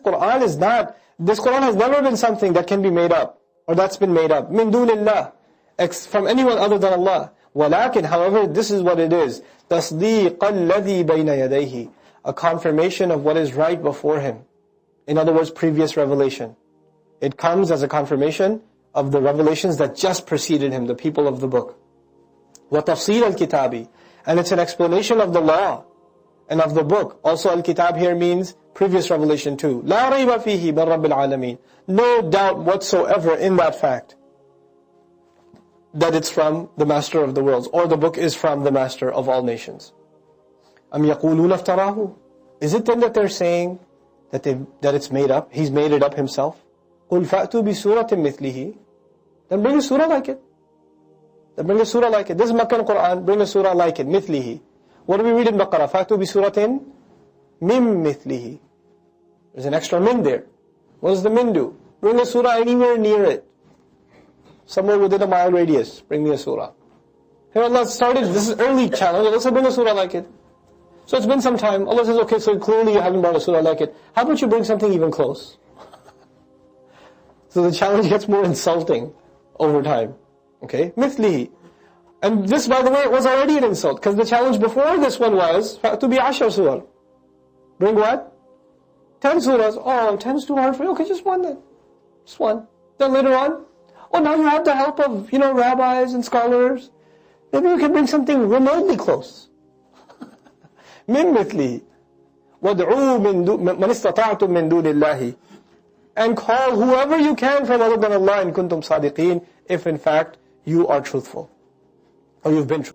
Qur'an is not, this Qur'an has never been something that can be made up, or that's been made up. Min dunillah, from anyone other than Allah. Walakin, however, this is what it is. Tasdeeq alladhi bayna yadayhi. A confirmation of what is right before him. In other words, previous revelation. It comes as a confirmation of the revelations that just preceded him, the people of the book. Wa tafseer al-kitabi. And it's an explanation of the law and of the book. Also, al-kitab here means previous revelation too. La rayba fihi min rabbil alameen. No doubt whatsoever in that fact that it's from the master of the worlds, or the book is from the master of all nations. Am yaquluna iftarahu. Is it then that they're saying that it's made up? He's made it up himself? Qul fa'tu bi suratin mithlihi. Then bring a surah like it. Then bring a surah like it. This is Makkah Quran, bring a surah like it, mithlihi. What do we read in Baqarah? Fa'tu bi suratin mim mithlihi. There's an extra min there. What does the min do? Bring a surah anywhere near it. Somewhere within a mile radius, bring me a surah. Here Allah started, this is early challenge. Allah said, bring a surah like it. So it's been some time. Allah says, okay, so clearly you haven't brought a surah like it. How about you bring something even close? So the challenge gets more insulting over time. Okay? Mithlihi. And this, by the way, was already an insult, because the challenge before this one was, to be 10 surah. Bring what? 10 surahs. Oh, 10's too hard for you. Okay, just one then. Just one. Then later on, oh, now you have the help of, rabbis and scholars. Maybe you can bring something remotely close. Min mithlihi. وَادْعُوا مَنِ اسْتَطَعْتُم مِّن دُونِ اللَّهِ. And call whoever you can from other than Allah in kuntum sadiqeen, if in fact you are truthful, or you've been truthful.